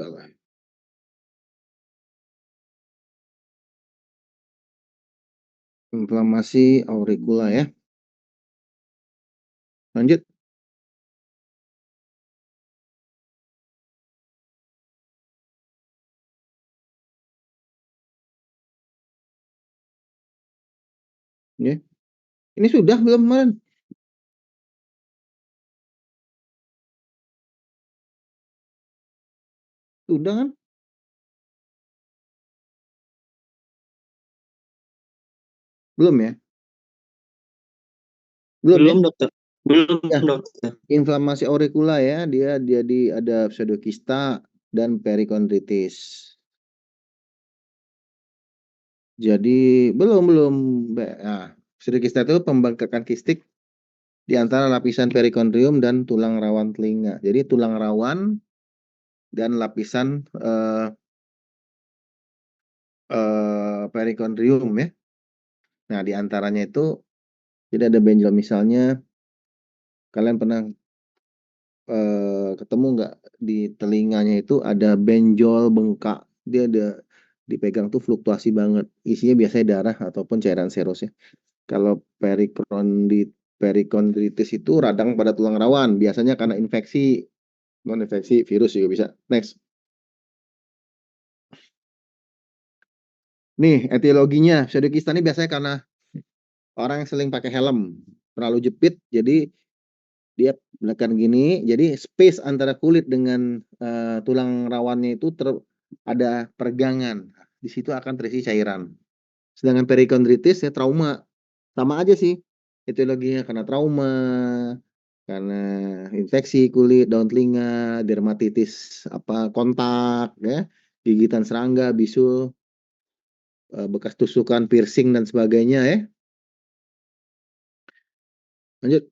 Salah. Inflamasi auricula ya. Lanjut. Ya. Ini sudah belum, Man? Sudah kan? Belum ya? Belum ya? Belum, dokter. Belum, Ya. dokter. Inflamasi auricula ya, dia jadi ada pseudokista dan perikondritis. Jadi belum. Nah, pseudokista itu pembengkakan kistik di antara lapisan perikondrium dan tulang rawan telinga. Jadi tulang rawan dan lapisan perikondrium ya. Nah, di antaranya itu jadi ada benjol, misalnya kalian pernah ketemu nggak di telinganya itu ada benjol bengkak, dia ada dipegang tuh fluktuasi banget, isinya biasanya darah ataupun cairan serus ya. Kalau perikondritis itu radang pada tulang rawan, biasanya karena infeksi, non infeksi virus juga bisa. Next. Nih etiologinya, pseudokista ini biasanya karena orang yang sering pakai helm terlalu jepit, jadi dia menekan gini, jadi space antara kulit dengan tulang rawannya itu ada peregangan. Di situ akan terisi cairan. Sedangkan perikondritis ya trauma. Sama aja sih. Etiologinya karena trauma, karena infeksi kulit, daun telinga, dermatitis apa kontak ya, gigitan serangga, bisul, bekas tusukan, piercing dan sebagainya ya. Lanjut.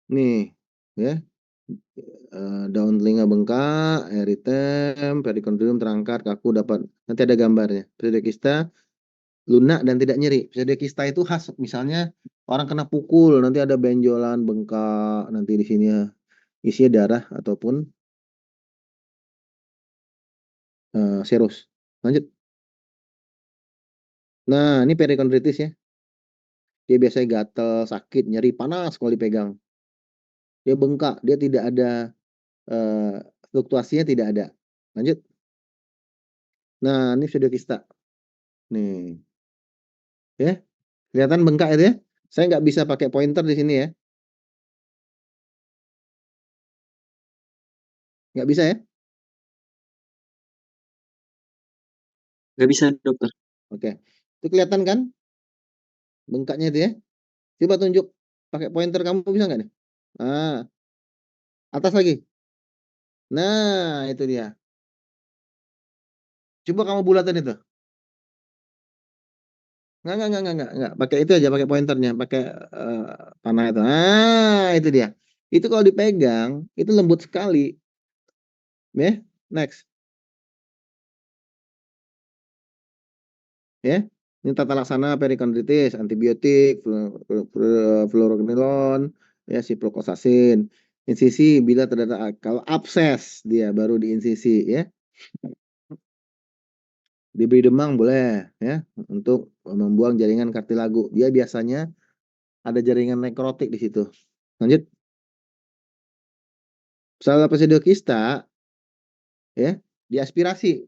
Nih ya, daun telinga bengkak, eritem, perikondrium terangkat, kaku, dapat nanti ada gambarnya. Pseudokista lunak dan tidak nyeri. Pseudokista itu khas, misalnya orang kena pukul, nanti ada benjolan bengkak, nanti di sini isinya darah ataupun serus. Lanjut. Nah, ini perikondritis ya. Dia biasanya gatel, sakit, nyeri, panas kalau dipegang. Dia bengkak, dia tidak ada eh, fluktuasinya tidak ada. Lanjut. Nah, ini pseudokista. Nih, ya. Kelihatan bengkak itu ya. Saya nggak bisa pakai pointer di sini ya. Nggak bisa ya. Nggak bisa, dokter. Oke. Itu kelihatan kan bengkaknya itu ya. Coba tunjuk pakai pointer, kamu bisa nggak nih? Nah, atas lagi. Nah, itu dia. Coba kamu bulatan itu. Nggak. Pakai itu aja, pakai pointernya, pakai uh, panah itu. Ah, itu dia. Itu kalau dipegang, itu lembut sekali. Ya, next. Ya, ini tata laksana perikondritis, antibiotik, fluoroquinolone, ya, ciprofloxacin. Insisi bila terdapat, kalau abses dia baru diinsisi ya. Diberi demang boleh ya untuk membuang jaringan kartilagu. Dia biasanya ada jaringan nekrotik di situ. Lanjut. Salah pseudokista ya, diaspirasi,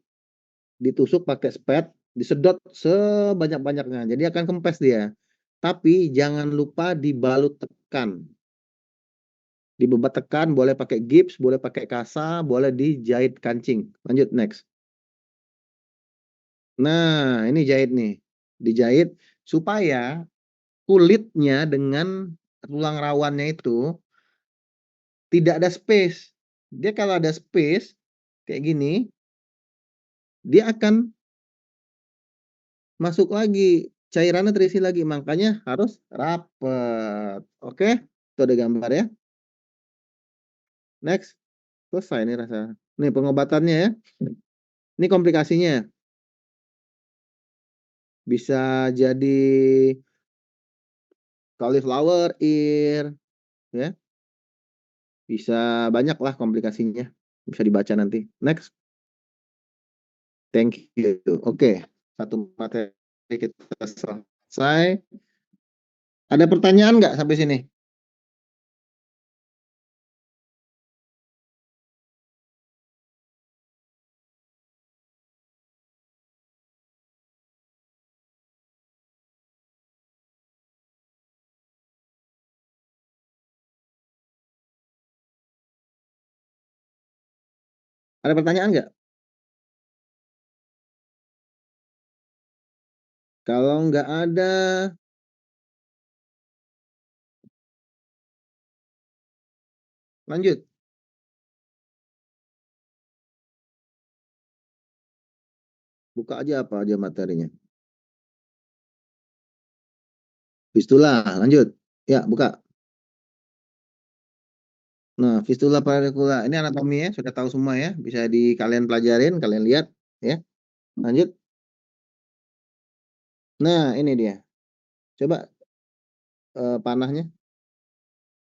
ditusuk pakai spet, disedot sebanyak-banyaknya. Jadi akan kempes dia. Tapi jangan lupa dibalut tekan. Dibebat tekan, boleh pakai gips, boleh pakai kasa, boleh dijahit kancing. Lanjut next. Nah, ini jahit nih. Dijahit supaya kulitnya dengan tulang rawannya itu tidak ada space. Dia kalau ada space kayak gini, dia akan masuk lagi, cairannya terisi lagi, makanya harus rapet. Oke, itu ada gambar ya. Next, selesai nih rasa. Nih pengobatannya ya. Ini komplikasinya bisa jadi cauliflower ear, ya. Bisa banyak lah komplikasinya. Bisa dibaca nanti. Next. Thank you. Oke. Satu materi kita selesai. Ada pertanyaan nggak sampai sini? Ada pertanyaan nggak? Kalau nggak ada, lanjut. Buka aja apa aja materinya. Fistula, lanjut. Ya, buka. Nah, fistula paradikula. Ini anatomi ya, sudah tahu semua ya. Bisa di kalian pelajarin, kalian lihat ya. Lanjut. Nah, ini dia. Coba panahnya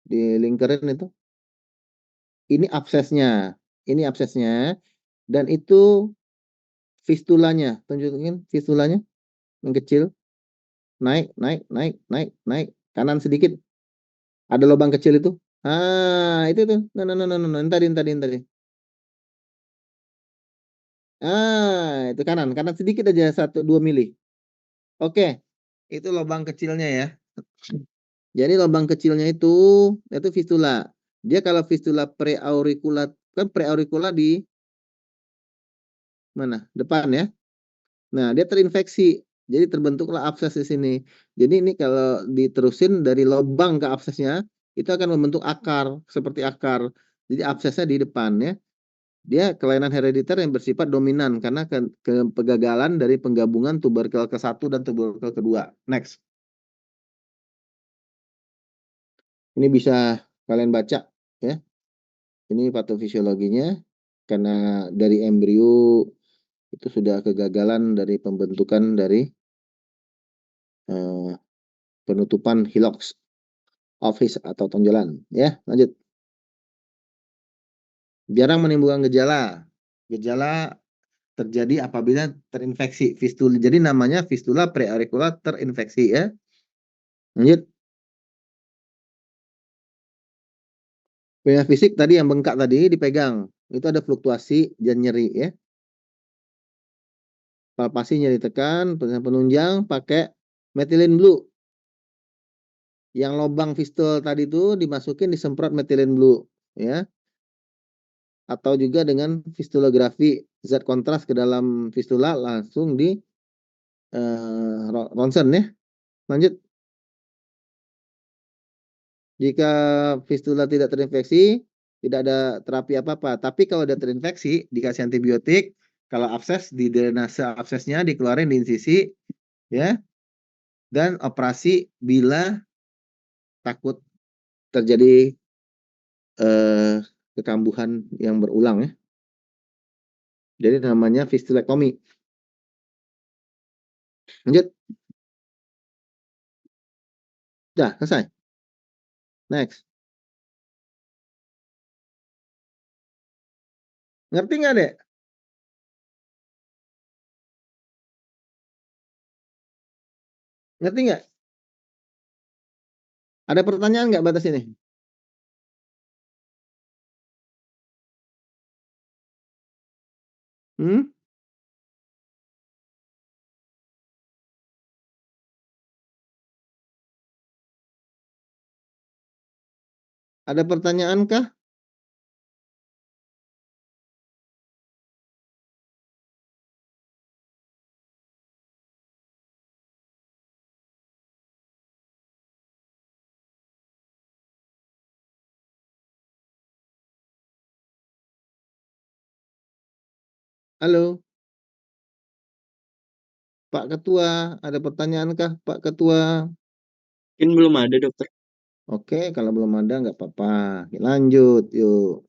dilingkarin itu. Ini absesnya. Ini absesnya. Dan itu fistulanya. Tunjukin fistulanya yang kecil. Naik, naik, naik, naik, naik. Kanan sedikit. Ada lubang kecil itu. Ah, itu tuh. Nah, nah, nah, nah, nah. Tadi, tadi, tadi. Ah, itu kanan. Kanan sedikit aja 1-2 mili. Oke. Itu lubang kecilnya ya. Jadi lubang kecilnya itu fistula. Dia kalau fistula preauricula, kan preauricula di mana? Depan ya. Nah, dia terinfeksi. Jadi terbentuklah abses di sini. Jadi ini kalau diterusin dari lubang ke absesnya, itu akan membentuk akar, seperti akar. Jadi absesnya di depan ya. Dia kelainan herediter yang bersifat dominan karena kegagalan dari penggabungan tuberkel ke-1 dan tuberkel kedua. Next. Ini bisa kalian baca ya. Ini patofisiologinya karena dari embrio itu sudah kegagalan dari pembentukan dari eh, penutupan hilux office atau tonjolan ya. Lanjut. Jarang menimbulkan gejala. Gejala terjadi apabila terinfeksi fistula. Jadi namanya fistula preauricula terinfeksi ya. Lanjut. Penyakit fisik tadi yang bengkak tadi dipegang. Itu ada fluktuasi dan nyeri ya. Palpasi nyeri tekan, penunjang pakai methylene blue. Yang lubang fistul tadi itu dimasukin disemprot methylene blue ya. Atau juga dengan fistulografi zat kontras ke dalam fistula langsung di ronsen ya. Lanjut. Jika fistula tidak terinfeksi, tidak ada terapi apa-apa. Tapi kalau ada terinfeksi, dikasih antibiotik. Kalau abses, di drainase absesnya dikeluarin di insisi, ya. Dan operasi bila takut terjadi eh, kekambuhan yang berulang ya. Jadi namanya fistulektomi. Lanjut. Dah, selesai. Next. Ngerti nggak, Dek? Ngerti nggak? Ada pertanyaan nggak batas ini? Hmm? Ada pertanyaan kah? Halo, Pak Ketua. Ada pertanyaan kah, Pak Ketua? Mungkin belum ada, dokter. Oke, kalau belum ada nggak apa-apa. Lanjut, yuk.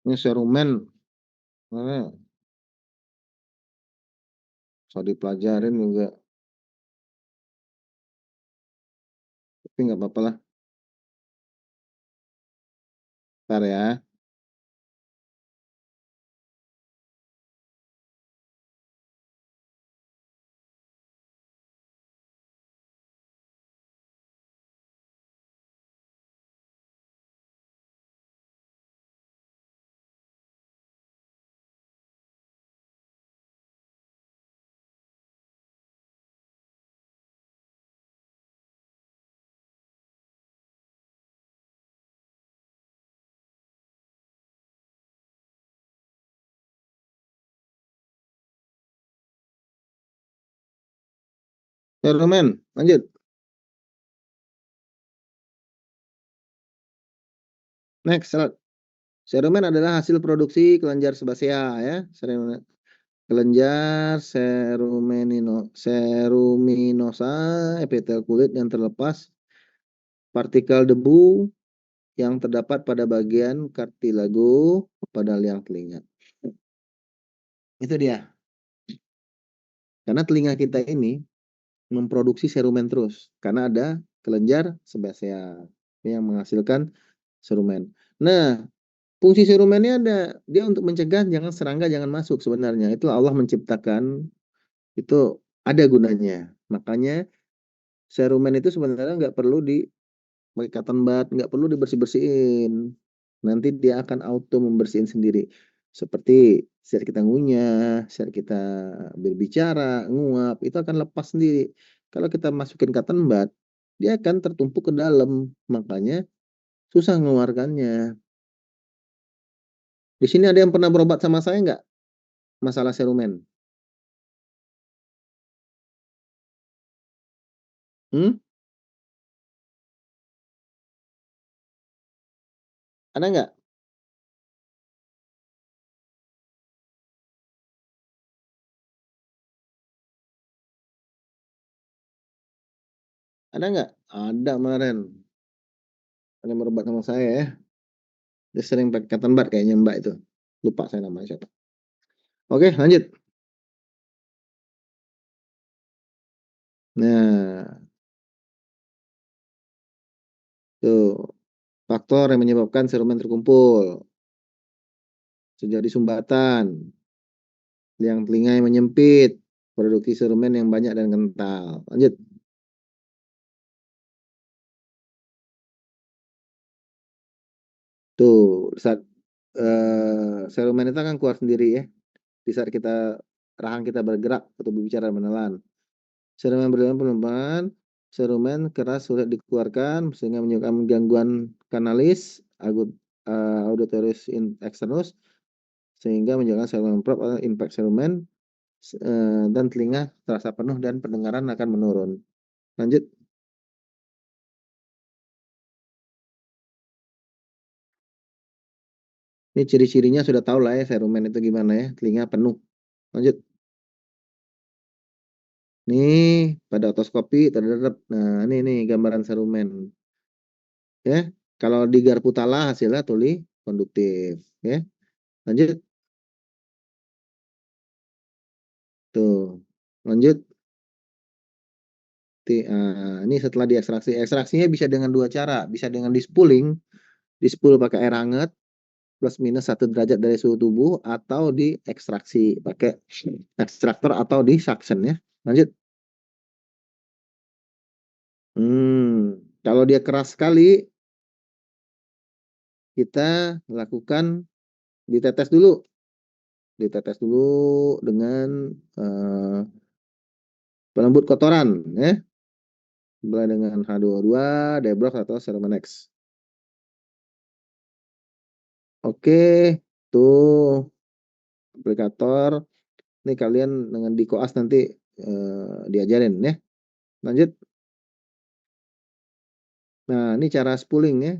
Ini serumen, so dipelajarin juga, tapi nggak apa-apa lah. Ntar ya. Serumen, lanjut. Next, serumen adalah hasil produksi kelenjar sebasea ya. Kelenjar seruminosa epitel kulit yang terlepas partikel debu yang terdapat pada bagian kartilago pada liang telinga. Itu dia. Karena telinga kita ini memproduksi serumen terus karena ada kelenjar sebasea yang menghasilkan serumen. Nah, fungsi serumennya ada, dia untuk mencegah serangga jangan masuk sebenarnya. Itu Allah menciptakan, itu ada gunanya. Makanya serumen itu sebenarnya nggak perlu pakai cotton bud, nggak perlu dibersih-bersihin. Nanti dia akan auto membersihin sendiri. Seperti saat kita ngunyah, saat kita berbicara, nguap, itu akan lepas sendiri. Kalau kita masukin cotton bud, dia akan tertumpuk ke dalam. Makanya susah mengeluarkannya. Di sini ada yang pernah berobat sama saya nggak? Masalah serumen. Hmm? Ada nggak? Ada nggak? Ada kemarin. Ada yang berobat sama saya ya. Dia sering pakai cotton bud kayaknya Mbak itu. Lupa saya namanya siapa. Oke, lanjut. Nah, tuh faktor yang menyebabkan serumen terkumpul. Terjadi sumbatan, liang telinga yang menyempit, produksi serumen yang banyak dan kental. Lanjut. Tuh, saat serumen itu akan keluar sendiri ya. Di saat rahang kita bergerak atau berbicara menelan. Serumen berjalan pelan-pelan, serumen keras sulit dikeluarkan sehingga menyebabkan gangguan kanalis, auditoris externus, sehingga menyebabkan serumen prop atau impact serumen dan telinga terasa penuh dan pendengaran akan menurun. Lanjut. Ini ciri-cirinya sudah tahu lah ya serumen itu gimana ya, telinga penuh. Lanjut. Nih pada otoskopi terdapat. Nah, ini gambaran serumen. Ya. Kalau di garpu tala hasilnya tuli konduktif, ya. Lanjut. Tuh. Lanjut. Ini setelah diekstraksi. Ekstraksinya bisa dengan dua cara. Bisa dengan dispuling. Dispul pakai air hangat plus minus 1 derajat dari suhu tubuh, atau diekstraksi pakai ekstraktor atau di suction ya. Lanjut. Kalau dia keras sekali, kita lakukan ditetes dulu. Ditetes dulu dengan pelembut kotoran ya. Mulai dengan H2O2, Debrox atau Cerumenex. Oke, tuh aplikator. Ini kalian dengan di koas nanti diajarin ya. Lanjut. Nah, ini cara spooling ya.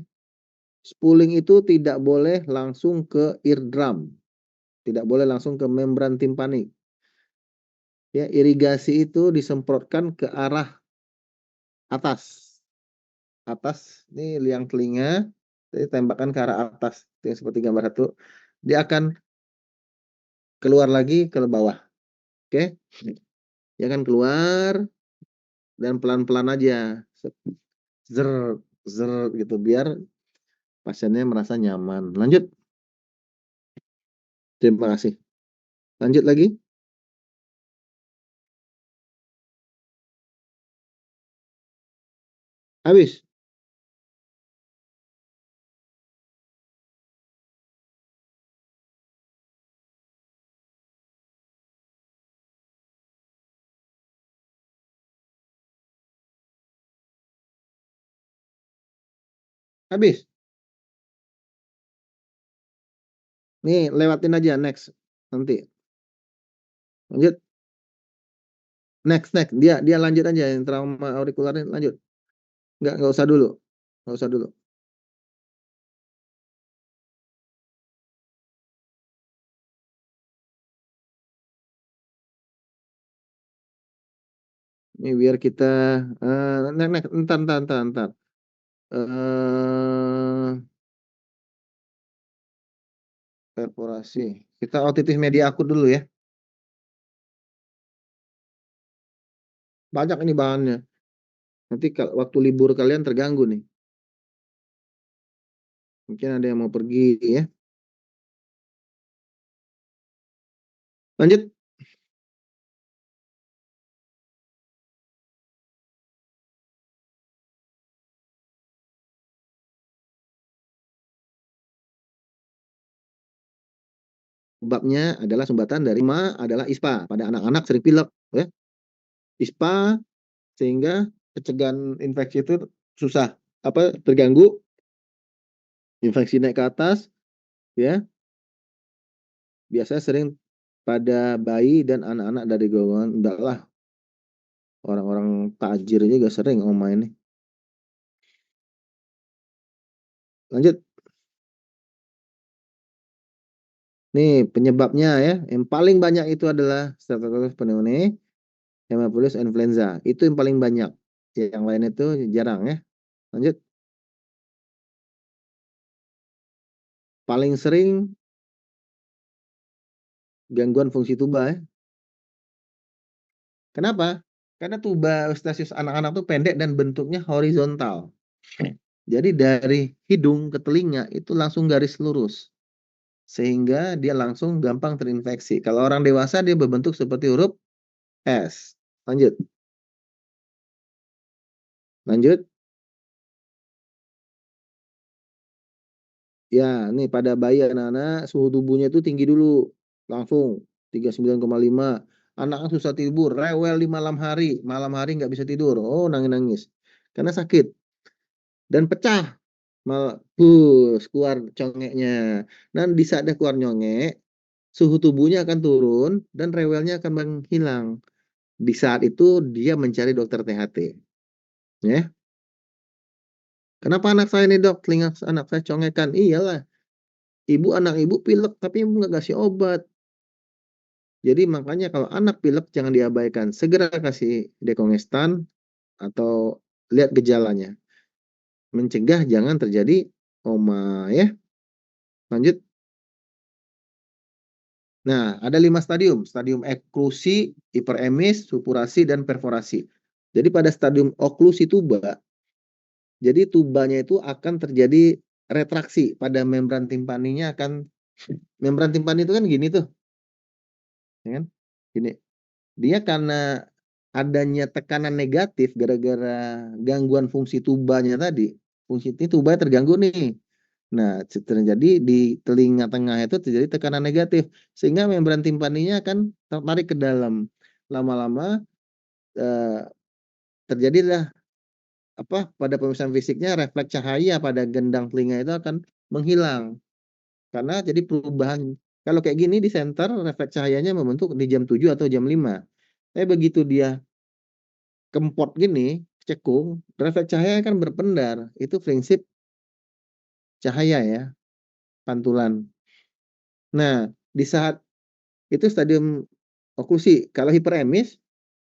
Spooling itu tidak boleh langsung ke eardrum. Tidak boleh langsung ke membran timpani. Ya, irigasi itu disemprotkan ke arah atas. Atas, ini liang telinga, jadi tembakan ke arah atas. Itu seperti gambar 1. dia akan keluar lagi ke bawah. Oke? Dia akan keluar dan pelan-pelan aja. Zer, zer gitu biar pasiennya merasa nyaman. Lanjut. Terima kasih. Lanjut lagi. Habis. Habis. Nih, lewatin aja next. Nanti. Lanjut. Next. Dia lanjut aja yang trauma aurikularnya lanjut. Enggak usah dulu. Enggak usah dulu. Ini biar kita entar. Perforasi. Kita otitis media akut dulu ya. Banyak ini bahannya. Nanti waktu libur kalian terganggu nih. Mungkin ada yang mau pergi ya. Lanjut. Sebabnya adalah sumbatan dari adalah ISPA. Pada anak-anak sering pilek ya. ISPA sehingga pencegahan infeksi itu susah terganggu, infeksi naik ke atas ya, biasanya sering pada bayi dan anak-anak dari golongan enggak lah, orang-orang tajir juga sering main nih. Lanjut. Nih penyebabnya ya, yang paling banyak itu adalah Staphylococcus pneumoniae, Haemophilus influenza, itu yang paling banyak, yang lain itu jarang ya. Lanjut. Paling sering gangguan fungsi tuba ya. Kenapa? Karena tuba eustachius anak-anak tuh pendek dan bentuknya horizontal. Jadi dari hidung ke telinga itu langsung garis lurus. Sehingga dia langsung gampang terinfeksi. Kalau orang dewasa dia berbentuk seperti huruf S. Lanjut. Lanjut. Ya, nih pada bayi anak-anak suhu tubuhnya itu tinggi dulu. Langsung 39,5. Anak susah tidur, rewel di malam hari. Malam hari nggak bisa tidur. Oh, nangis-nangis. Karena sakit. Dan pecah. Keluar congeknya. Dan di saat dia keluar nyongek, suhu tubuhnya akan turun dan rewelnya akan menghilang. Di saat itu dia mencari dokter THT. Ya. Kenapa anak saya nih dok, telinga anak saya congekan? Iyalah, anak ibu pilek tapi ibu nggak kasih obat. Jadi makanya kalau anak pilek jangan diabaikan, segera kasih dekongestan atau lihat gejalanya. Mencegah jangan terjadi homa ya. Lanjut. Nah, ada 5 stadium. Stadium eklusi, hiperemis, supurasi, dan perforasi. Jadi pada stadium oklusi tuba, jadi tubanya itu akan terjadi retraksi pada membran timpaninya membran timpani itu kan gini tuh. Ya kan? Gini. Dia karena adanya tekanan negatif gara-gara gangguan fungsi tubanya tadi. Fungsi tuba terganggu nih. Nah, terjadi di telinga tengah itu terjadi tekanan negatif sehingga membran timpaninya akan tertarik ke dalam. Lama-lama terjadilah pada pemeriksaan fisiknya refleks cahaya pada gendang telinga itu akan menghilang. Karena jadi perubahan. Kalau kayak gini di center refleks cahayanya membentuk di jam 7 atau jam 5. Tapi begitu dia kempot gini, cekung, refleks cahaya kan berpendar. Itu prinsip cahaya ya, pantulan. Nah, di saat itu stadium oklusi. Kalau hiperemis,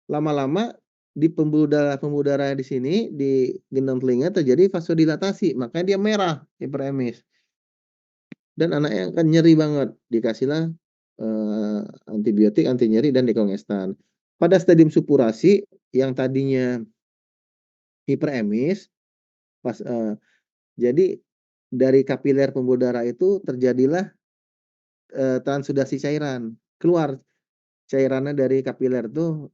lama-lama di pembuluh darah di sini, di gendang telinga terjadi vasodilatasi. Makanya dia merah, hiperemis. dan anaknya akan nyeri banget. Dikasihlah antibiotik, anti nyeri, dan dekongestan. Pada stadium supurasi yang tadinya hiperemis, jadi dari kapiler pembuluh darah itu terjadilah transudasi cairan. Keluar cairannya dari kapiler tuh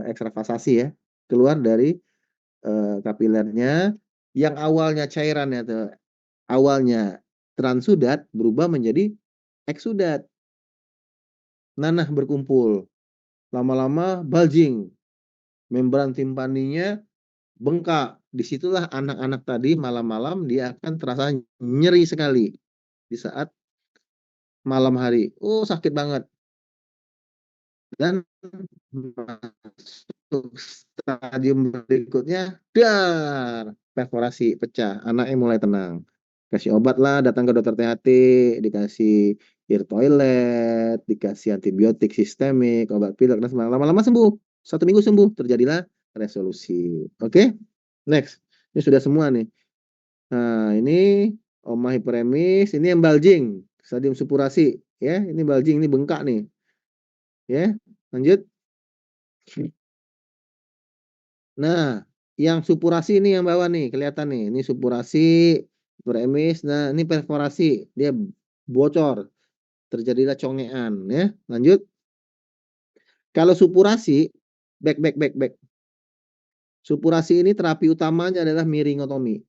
ekstravasasi ya. Keluar dari kapilernya yang awalnya cairannya tuh awalnya transudat berubah menjadi eksudat. Nanah berkumpul. Lama-lama bulging. Membran timpaninya bengkak. Disitulah anak-anak tadi malam-malam dia akan terasa nyeri sekali di saat malam hari. Oh, sakit banget. Dan masuk stadium berikutnya, dar, perforasi, pecah. Anaknya mulai tenang. Kasih obat lah, datang ke dokter THT, dikasih ear toilet, dikasih antibiotik sistemik, obat pilek, dan lama-lama sembuh. 1 minggu sembuh, terjadilah resolusi. Oke, next. Ini sudah semua nih. Nah, ini oma hiperemis, ini yang bulging, stadium supurasi. Ya, ini bulging, ini bengkak nih. Ya, lanjut. Nah, yang supurasi ini yang bawah nih, kelihatan nih. Ini supurasi, hiperemis. Nah, ini perforasi, dia bocor, terjadilah congean. Ya, lanjut. Kalau supurasi, back. Supurasi ini terapi utamanya adalah miringotomi.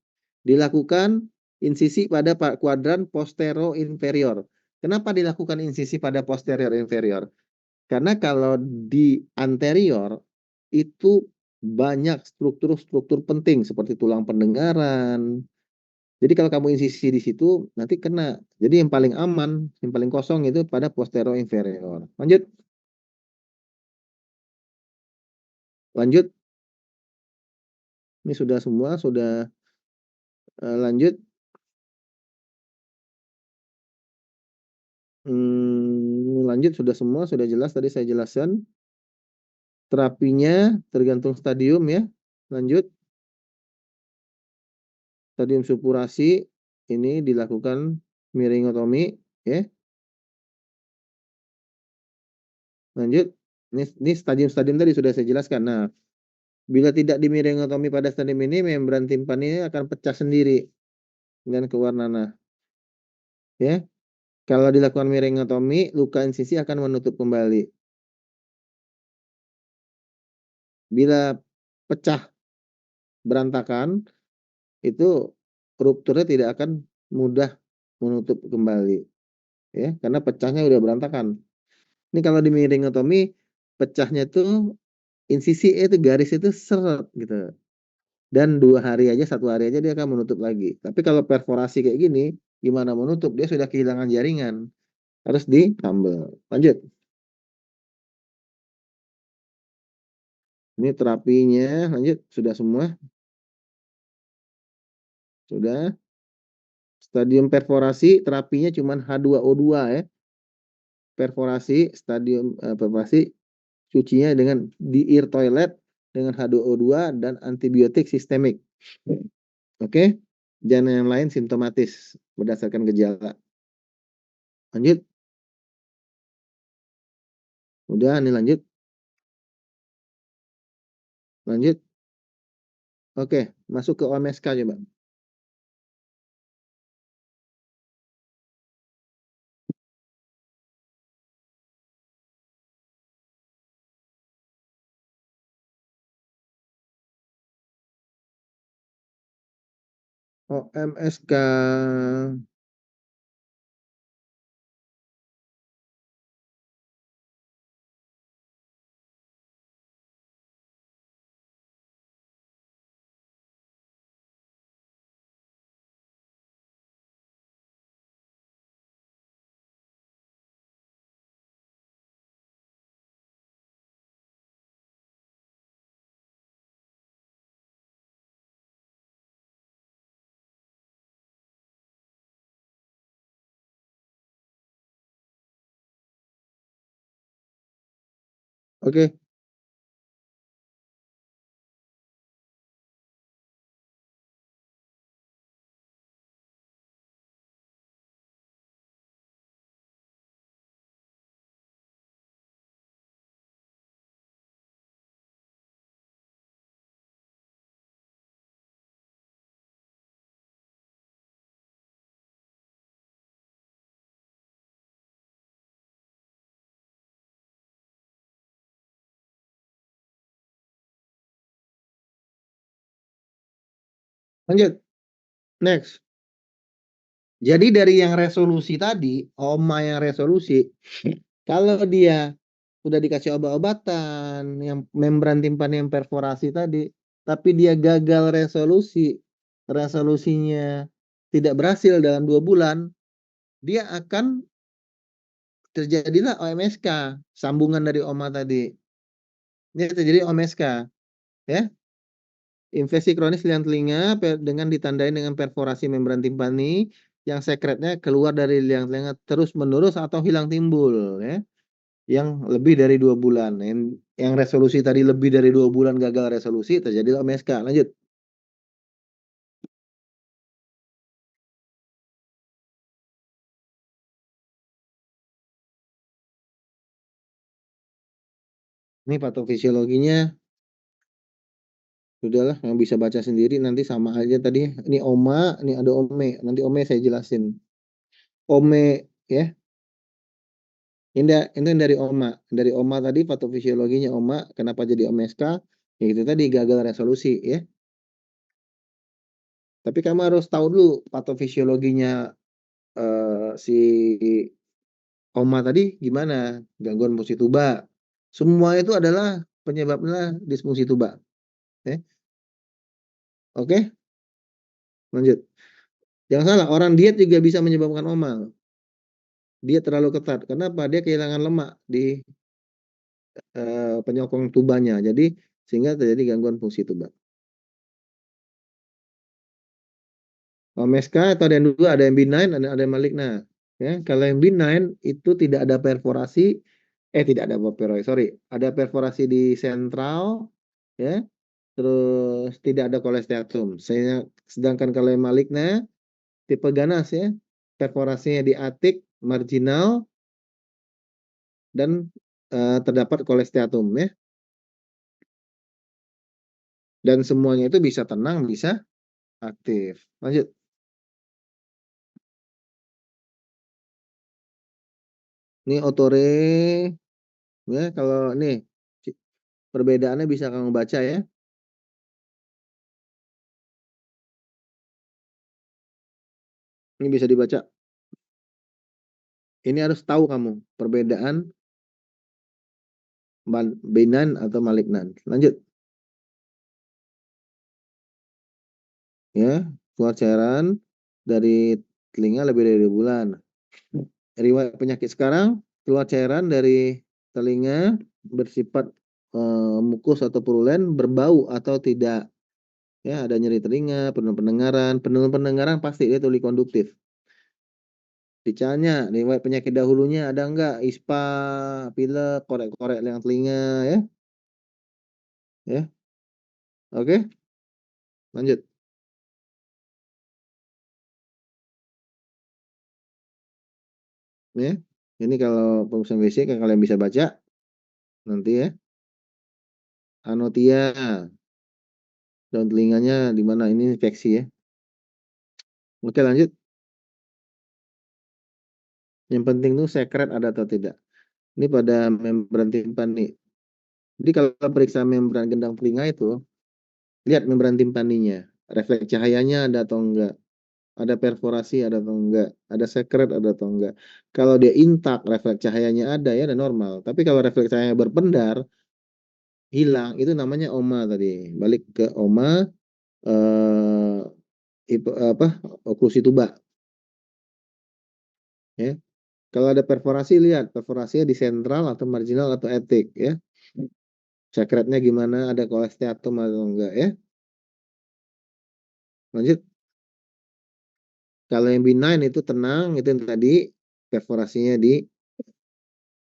Dilakukan insisi pada kuadran posterior inferior. Kenapa dilakukan insisi pada posterior inferior? Karena kalau di anterior itu banyak struktur-struktur penting seperti tulang pendengaran. Jadi kalau kamu insisi di situ nanti kena. Jadi yang paling aman, yang paling kosong itu pada posterior inferior. Lanjut, lanjut. Ini sudah semua, sudah lanjut. Lanjut, sudah semua, sudah jelas tadi saya jelaskan. Terapinya tergantung stadium ya. Lanjut, stadium supurasi ini dilakukan miringotomi ya. Lanjut, ini stadium-stadium tadi sudah saya jelaskan. Nah, bila tidak dimiringotomi pada stadium ini, membran timpani akan pecah sendiri dan keluar nanah. Ya, kalau dilakukan miringotomi, luka insisi akan menutup kembali. Bila pecah berantakan, itu rupturnya tidak akan mudah menutup kembali. Ya, karena pecahnya udah berantakan. Ini kalau dimiringotomi, pecahnya tuh insisi itu garis itu seret gitu. Dan 2 hari aja, 1 hari aja dia akan menutup lagi. Tapi kalau perforasi kayak gini, gimana menutup? Dia sudah kehilangan jaringan, harus ditambal. Lanjut. Ini terapinya, lanjut. Sudah semua? Sudah. Stadium perforasi, terapinya cuma H2O2 ya. Perforasi, stadium perforasi, cucinya dengan di ear toilet dengan H2O2 dan antibiotik sistemik. Oke? Jangan yang lain simptomatis berdasarkan gejala. Lanjut. Udah, nih lanjut. Lanjut. Oke, masuk ke OMSK coba. OMSK. Oke, Lanjut, next. Jadi dari yang resolusi tadi, OMA yang resolusi, kalau dia udah dikasih obat-obatan, yang membran timpani yang perforasi tadi, tapi dia gagal resolusi, resolusinya tidak berhasil dalam 2 bulan, dia akan terjadilah OMSK, sambungan dari OMA tadi. Ini terjadi OMSK, ya. Infeksi kronis liang telinga dengan ditandai dengan perforasi membran timpani yang sekretnya keluar dari liang telinga terus menerus atau hilang timbul, ya. Yang lebih dari 2 bulan. Yang resolusi tadi lebih dari 2 bulan gagal resolusi terjadi OMSK. Lanjut. Ini patofisiologinya sudahlah yang bisa baca sendiri nanti sama aja tadi. Ini OMA, ini ada OME. Nanti OME saya jelasin. OME, ya. Ini dari OMA. Dari OMA tadi patofisiologinya OMA, kenapa jadi OMSK? Ya itu tadi gagal resolusi, ya. Tapi kamu harus tahu dulu patofisiologinya si OMA tadi gimana? Gangguan fungsi tuba. Semua itu adalah penyebabnya disfungsi tuba. Oke, lanjut. Jangan salah, orang diet juga bisa menyebabkan OMA. Dia terlalu ketat. Kenapa? Dia kehilangan lemak di penyokong tubanya. Jadi sehingga terjadi gangguan fungsi tuba. OMSK atau ada yang dua, ada yang benign, ada yang maligna. Ya, kalau yang benign itu tidak ada perforasi, tidak ada perforasi, sorry, ada perforasi di sentral, ya, terus tidak ada kolesteatum. Sedangkan kalau yang maligna, tipe ganas, ya, perforasinya di atik, marginal, dan terdapat kolesteatum, ya. Dan semuanya itu bisa tenang, bisa aktif. Lanjut. Ini otore, ya, kalau nih perbedaannya bisa kamu baca, ya. Ini bisa dibaca. Ini harus tahu kamu perbedaan benign atau malignan. Lanjut. Ya, keluar cairan dari telinga lebih dari 2 bulan. Riwayat penyakit sekarang, keluar cairan dari telinga bersifat mukus atau purulen, berbau atau tidak. Ya, ada nyeri telinga, penurunan pendengaran. Penurunan pendengaran pasti dia tuli konduktif. Dicanya, riwayat penyakit dahulunya ada enggak? ISPA, pilek, korek-korek liang telinga, ya. Ya. Oke, lanjut. Ya. Ini kalau pemeriksaan fisik yang kalian bisa baca nanti, ya. Anotia, daun telinganya di mana? Ini infeksi, ya. Oke, lanjut. Yang penting tuh sekret ada atau tidak. Ini pada membran timpani. Jadi kalau periksa membran gendang telinga itu, lihat membran timpaninya. Refleks cahayanya ada atau enggak. Ada perforasi ada atau enggak. Ada sekret ada atau enggak. Kalau dia intak, refleks cahayanya ada, ya, ada normal. Tapi kalau refleks cahayanya berpendar, hilang, itu namanya OMA tadi. Balik ke OMA, eh, oklusi tuba, ya. Kalau ada perforasi, lihat perforasinya di sentral atau marginal atau etik, ya. Sekretnya gimana, ada kolesteatum atau enggak, ya. Lanjut. Kalau yang benign itu tenang, itu yang tadi perforasinya di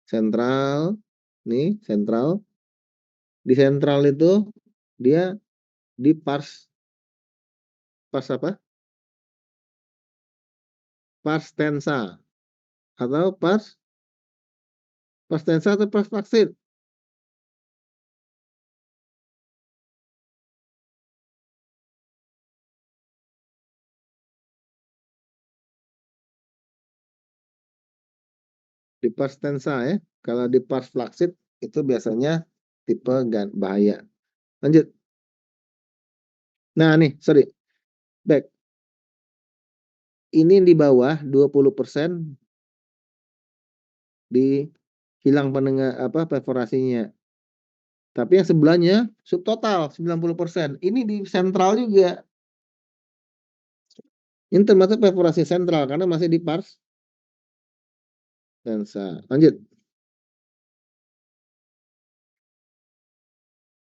sentral, nih sentral. Di sentral itu dia di pars apa? Pars tensa atau pars tensa atau pars flaccid. Di pars tensa, ya. Kalau di pars flaccid itu biasanya tipe bahaya. Lanjut. Nah, nih, sorry. Baik. Ini di bawah 20% di hilang perforasinya. Tapi yang sebelahnya subtotal 90%. Ini di sentral juga. Ini termasuk perforasi sentral karena masih di pars tensa. Lanjut.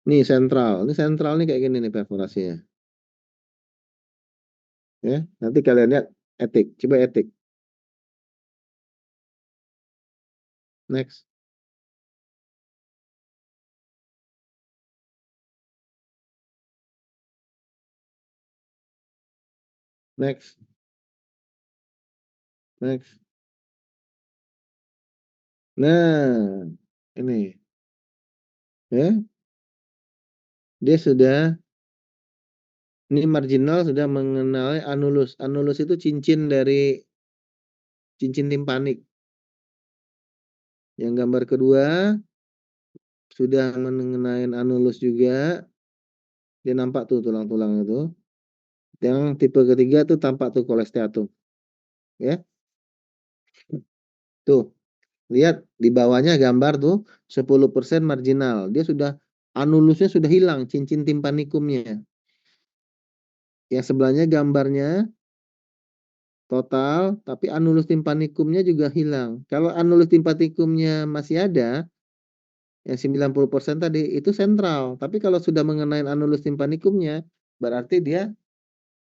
Nih sentral. Ini sentral nih kayak gini nih perforasinya. Ya, nanti kalian lihat etik. Coba etik. Next. Next. Next. Nah, ini. Ya, dia sudah ini marginal sudah mengenali anulus. Anulus itu cincin dari cincin timpanik. Yang gambar kedua sudah mengenai anulus juga. Dia nampak tuh tulang-tulang itu. Yang tipe ketiga tuh tampak tuh kolesteatum. Ya. Tuh, lihat di bawahnya gambar tuh 10% marginal. Dia sudah anulusnya sudah hilang, cincin timpanikumnya. Yang sebelahnya gambarnya total, tapi anulus timpanikumnya juga hilang. Kalau anulus timpanikumnya masih ada, yang 90% tadi itu sentral. Tapi kalau sudah mengenai anulus timpanikumnya, berarti dia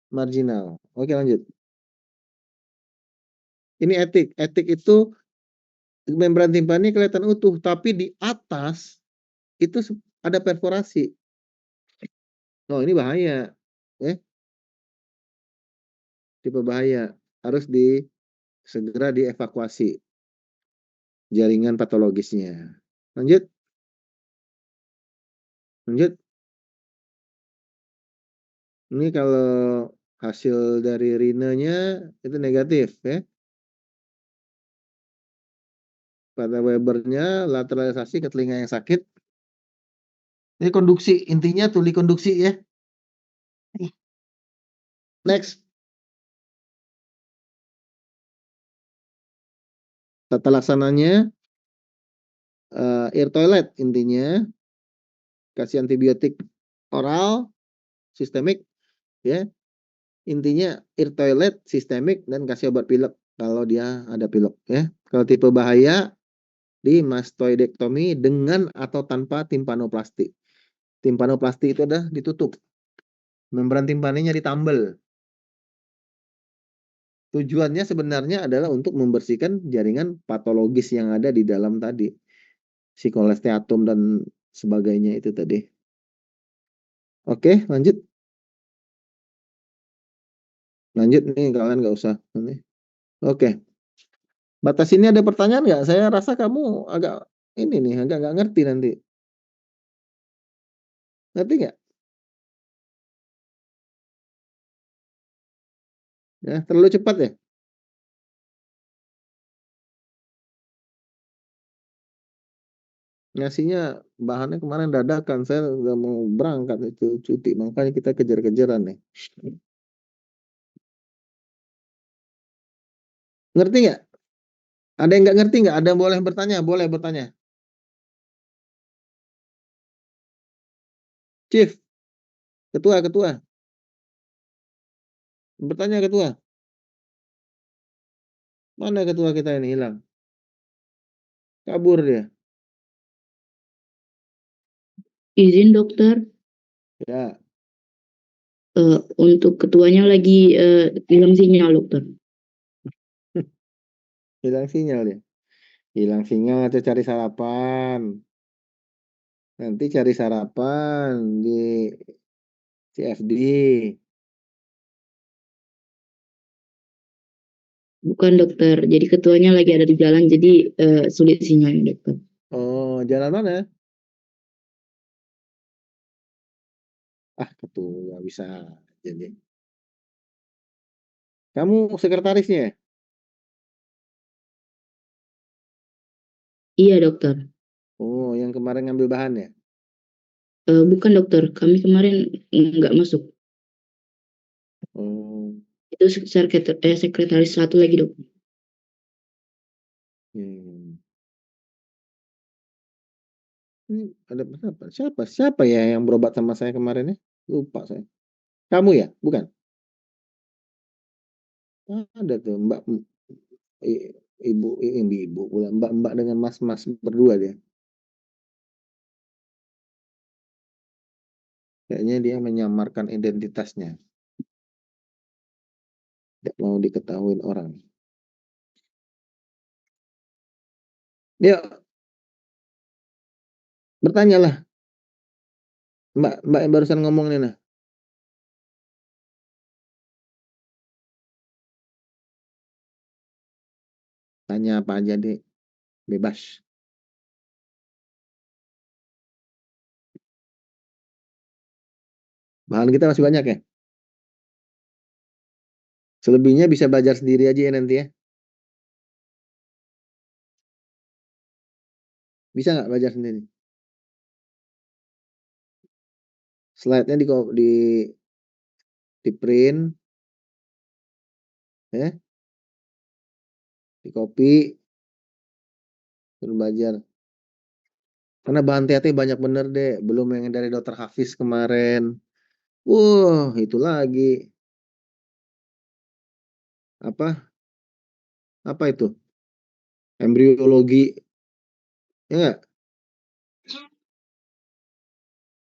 marginal. Oke, lanjut. Ini etik. Etik itu membran timpani kelihatan utuh, tapi di atas itu ada perforasi. Oh, ini bahaya. Tipe bahaya. Harus segera dievakuasi jaringan patologisnya. Lanjut. Lanjut. Ini kalau hasil dari rinenya itu negatif ya. Pada Webernya lateralisasi ke telinga yang sakit. Ini konduksi, intinya tuli konduksi ya. Next. Tata laksananya air toilet intinya. Kasih antibiotik oral, sistemik ya. Intinya air toilet, sistemik dan kasih obat pilek kalau dia ada pilek ya. Kalau tipe bahaya di mastoidektomi dengan atau tanpa timpanoplasti. Timpanoplasti itu adalah ditutup. Membran timpaninya ditambal. Tujuannya sebenarnya adalah untuk membersihkan jaringan patologis yang ada di dalam tadi. Si kolesteatum dan sebagainya itu tadi. Oke, lanjut. Lanjut nih, kalian nggak usah. Oke. Batas ini ada pertanyaan nggak? Saya rasa kamu agak ini nih, agak nggak ngerti nanti. Ngerti nggak? Ya, terlalu cepat ya? Ngasihnya bahannya kemarin dadakan. Saya udah mau berangkat itu cuti. Makanya kita kejar-kejaran nih. Ngerti nggak? Ada yang nggak ngerti nggak? Ada yang boleh bertanya? Boleh bertanya. Chief, ketua. Bertanya ketua. Mana ketua kita ini hilang? Kabur dia. Izin dokter, Ya, untuk ketuanya lagi hilang sinyal dokter. hilang sinyal dia. Hilang sinyal atau cari sarapan. Nanti cari sarapan di CFD. Bukan dokter, jadi ketuanya lagi ada di jalan, jadi sulit sinyalnya dokter. Oh, jalan mana? Ah, ketua bisa jadi. Kamu sekretarisnya? Iya dokter. Oh, yang kemarin ngambil bahan ya? Bukan dokter, kami kemarin nggak masuk. Oh, Itu sekretaris satu lagi, Dok. hmm. Ini ada siapa? Siapa ya yang berobat sama saya kemarin ya? Lupa saya. Kamu ya? Bukan? Ada tuh Mbak, i- ibu pula, mbak dengan mas berdua dia. Kayaknya dia menyamarkan identitasnya, tidak mau diketahui orang. Dia bertanyalah, mbak yang barusan ngomong nih, nah. Tanya apa aja deh, bebas. Bahan kita masih banyak ya. Selebihnya bisa belajar sendiri aja ya nanti ya. Bisa nggak belajar sendiri? Slide-nya di print, ya, di copy, terus belajar. Karena bahan THT banyak bener deh. Belum yang dari Dokter Hafiz kemarin. Itu lagi. Apa? Apa itu? Embriologi. Ya nggak?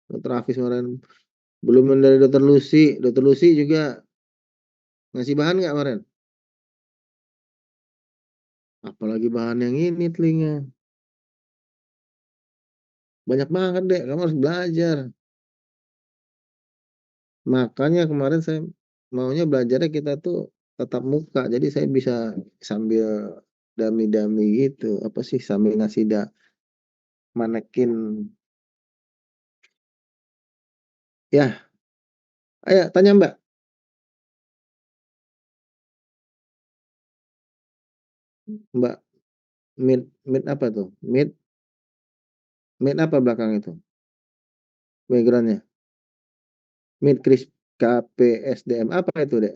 Dokter Hafiz kemarin. Belum yang dari Dokter Lucy. Dokter Lucy juga ngasih bahan nggak kemarin? Apalagi bahan yang ini telinga. Banyak banget deh. Kamu harus belajar. Makanya kemarin saya maunya belajarnya kita tuh tatap muka. Jadi saya bisa sambil dami-dami gitu. Apa sih sambil ngasih manekin. Ya, ayo tanya Mbak. Mbak, mid apa tuh? Mid apa belakang itu? Backgroundnya. Mid Kris KPSDM apa itu, Dek?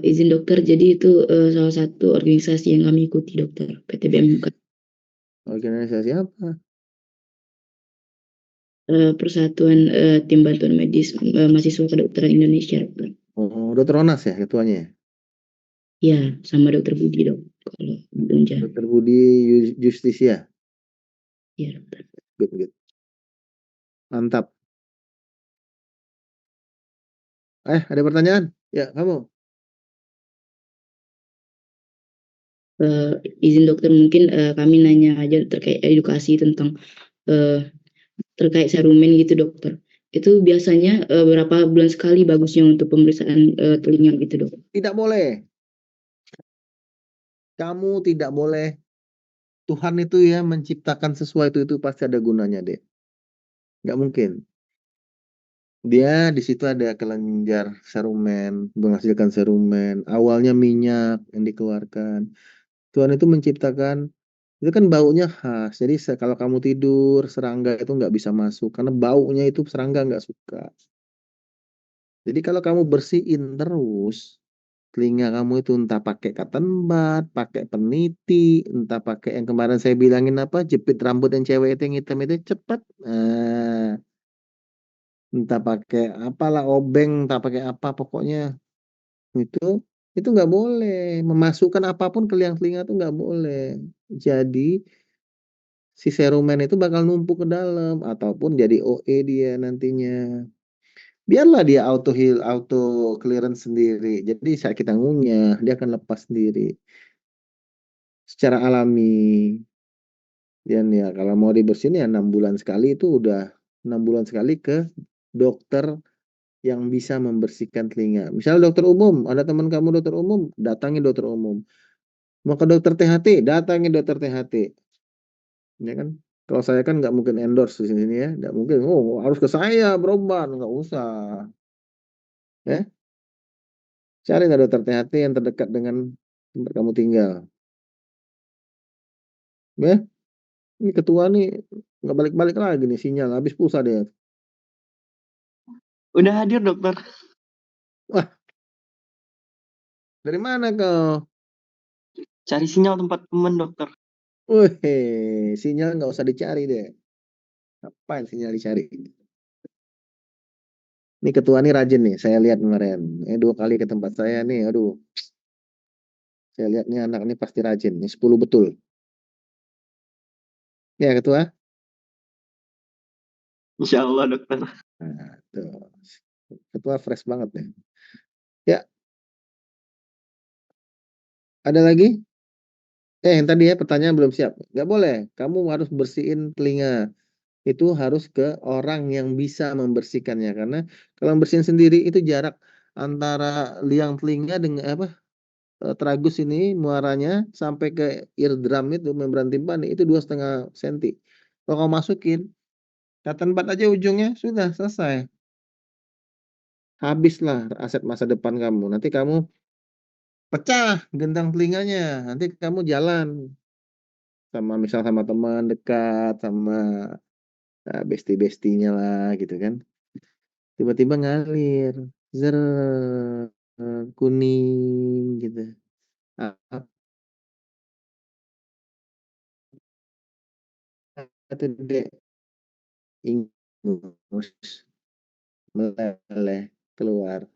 Izin dokter, jadi itu salah satu organisasi yang kami ikuti, dokter. PTBMK. Organisasi apa? Persatuan Tim Bantuan Medis Mahasiswa Kedokteran Indonesia, dokter. Oh, Dokter Onas ya ketuanya ya? Ya, sama dokter Budi, dok. Kalau Unja. Dokter Budi Justisia. Ya, dokter. Good, good. Mantap. Ada pertanyaan? Ya, kamu. Izin dokter, mungkin kami nanya aja terkait edukasi tentang terkait serumen gitu, dokter. Itu biasanya berapa bulan sekali bagusnya untuk pemeriksaan telinga gitu, dok? Tidak boleh. Kamu tidak boleh. Tuhan itu ya menciptakan sesuatu itu pasti ada gunanya, Dek. Nggak mungkin. Dia di situ ada kelenjar serumen, menghasilkan serumen. Awalnya minyak yang dikeluarkan. Tuhan itu menciptakan, itu kan baunya khas. Jadi kalau kamu tidur, serangga itu nggak bisa masuk. Karena baunya itu serangga nggak suka. Jadi kalau kamu bersihin terus, telinga kamu itu entah pakai cotton bud, pakai peniti, entah pakai yang kemarin saya bilangin apa, jepit rambut yang cewek itu yang hitam itu cepat. Entah pakai apalah obeng, entah pakai apa, pokoknya itu itu nggak boleh memasukkan apapun ke liang telinga itu nggak boleh. Jadi si serumen itu bakal numpuk ke dalam ataupun jadi OE dia nantinya. Biarlah dia auto heal, auto clearance sendiri. Jadi saat kita ngunyah, dia akan lepas sendiri secara alami. Dan ya kalau mau dibersihin ya 6 bulan sekali itu udah 6 bulan sekali ke dokter yang bisa membersihkan telinga. Misalnya dokter umum, ada teman kamu dokter umum, datangi dokter umum. Mau ke dokter THT, datangi dokter THT. Ya kan? Kalau saya kan nggak mungkin endorse di sini ya, nggak mungkin. Oh harus ke saya berobat, nggak usah. Ya, cari dokter THT yang terdekat dengan tempat kamu tinggal. Ya, ini ketua nih nggak balik-balik lagi nih sinyal, habis pulsa dia. Udah hadir, dokter. Wah, dari mana kau? Cari sinyal tempat teman, dokter. Wih, sinyal nggak usah dicari deh. Ngapain sinyal dicari? Ini ketua nih rajin nih, saya lihat kemarin. 2 kali ke tempat saya nih, aduh. Saya lihat nih anak ini pasti rajin. Ini 10 betul. Ya, ketua. Insya Allah, dokter. Nah, tuh. Ketua fresh banget nih. Ya, ada lagi? Yang tadi ya pertanyaan belum siap. Nggak boleh. Kamu harus bersihin telinga. Itu harus ke orang yang bisa membersihkannya. Karena kalau bersihin sendiri itu jarak antara liang telinga dengan apa tragus ini muaranya sampai ke eardrum itu membran timpani itu 2,5 cm. Kalau kamu masukin cotton bud aja ujungnya sudah selesai. Habislah aset masa depan kamu. Nanti kamu pecah gendang telinganya. Nanti kamu jalan sama misal sama teman dekat sama bestie-bestinya lah gitu kan. Tiba-tiba ngalir, zer kuning gitu. Apa itu dek ingus meleleh keluar.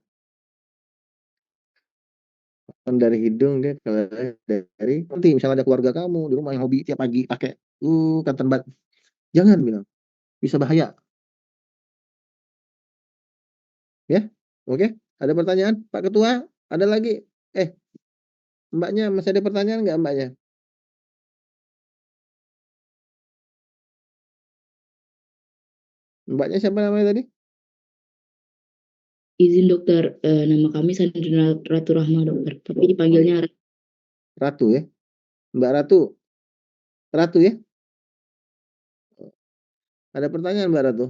Kan dari hidung dia keleleh dari nanti misalnya ada keluarga kamu di rumah yang hobi tiap pagi pakai cotton bud. Jangan bilang, bisa bahaya. Ya, oke. Ada pertanyaan, Pak Ketua? Ada lagi? Eh, Mbaknya masih ada pertanyaan nggak Mbaknya? Mbaknya siapa namanya tadi? Izin dokter, nama kami Sandrina Ratu Rahma dokter, tapi dipanggilnya Ratu ya, Mbak Ratu. Ratu ya. Ada pertanyaan Mbak Ratu?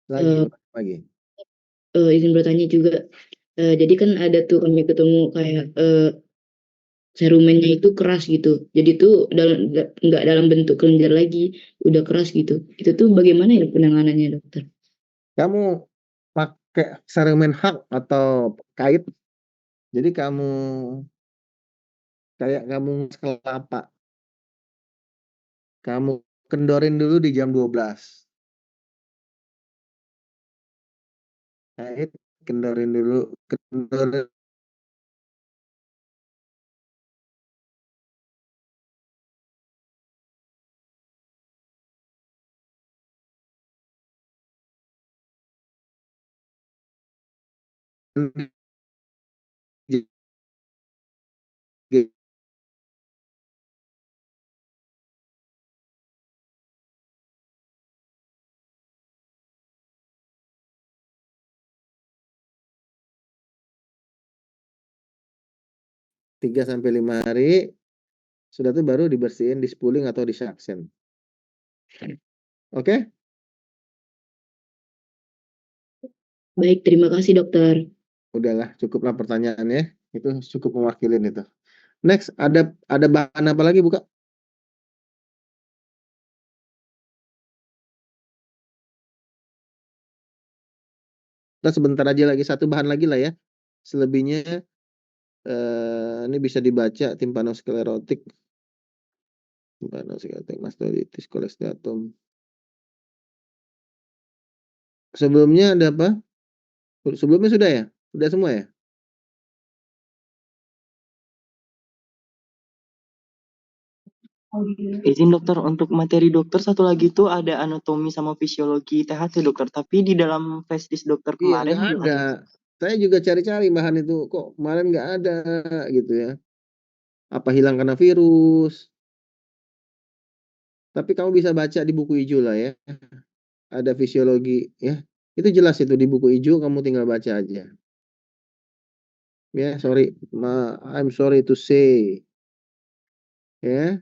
eh, Lagi. izin bertanya juga. Jadi kan ada tuh kami ketemu kayak serumennya itu keras gitu. Jadi tuh nggak dalam bentuk kelenjar lagi, udah keras gitu. Itu tuh bagaimana ya penanganannya dokter? Kamu pakai serumen hak atau kait. Jadi kamu kayak kamu kelapa. Kamu kendorin dulu di jam 12. Kait, kendorin dulu. Kendorin 3 sampai 5 hari. Sudah tuh baru dibersihin, di spooling atau di suction. Oke? Baik, terima kasih dokter. Udahlah, cukuplah pertanyaannya. Itu cukup mewakilin itu. Next, ada bahan apa lagi, Buka? Kita sebentar aja lagi, satu bahan lagi lah ya. Selebihnya ini bisa dibaca timpanosklerotik, mastoiditis, cholesteatum. Sebelumnya ada apa? Sebelumnya sudah ya? Sudah semua ya? Izin dokter, untuk materi dokter satu lagi tuh ada anatomi sama fisiologi THT dokter. Tapi di dalam flashdisk dokter Iya, kemarin nggak belum ada. ada. Saya juga cari-cari bahan itu. Kok kemarin nggak ada gitu ya. Apa hilang karena virus? Tapi kamu bisa baca di buku hijau lah ya. Ada fisiologi ya. Itu jelas itu di buku hijau, kamu tinggal baca aja. Ya, sorry. I'm sorry to say. Ya,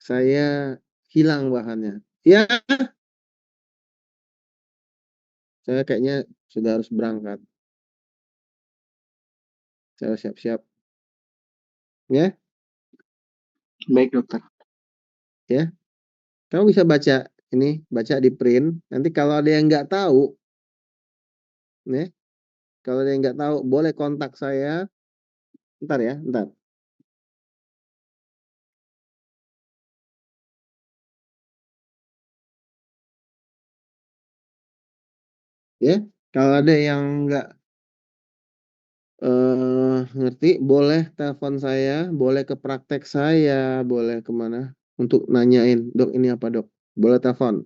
saya hilang bahannya. Ya, saya kayaknya sudah harus berangkat. Saya siap-siap. Ya, Baik dokter. ya. Kamu bisa baca ini, baca di print. Nanti kalau ada yang nggak tahu, nih, kalau ada yang nggak tahu, boleh kontak saya. Ntar ya, ntar. Ya, kalau ada yang nggak ngerti, boleh telepon saya, boleh ke praktek saya, boleh kemana untuk nanyain, dok ini apa dok? Boleh telepon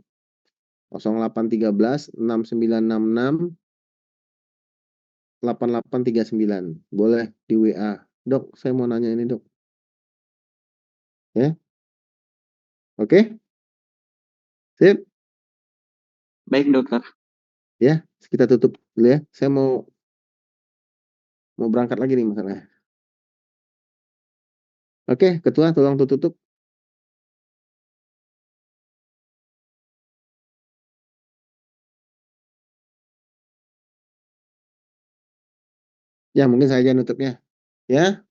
0813 6966 8839. Boleh di WA. Dok, saya mau nanya ini dok. Ya, oke? Sip? Baik dokter. Ya, kita tutup dulu ya. Saya mau berangkat lagi nih masalahnya. Oke, ketua tolong tutup. Ya, mungkin saya aja nutupnya. Ya.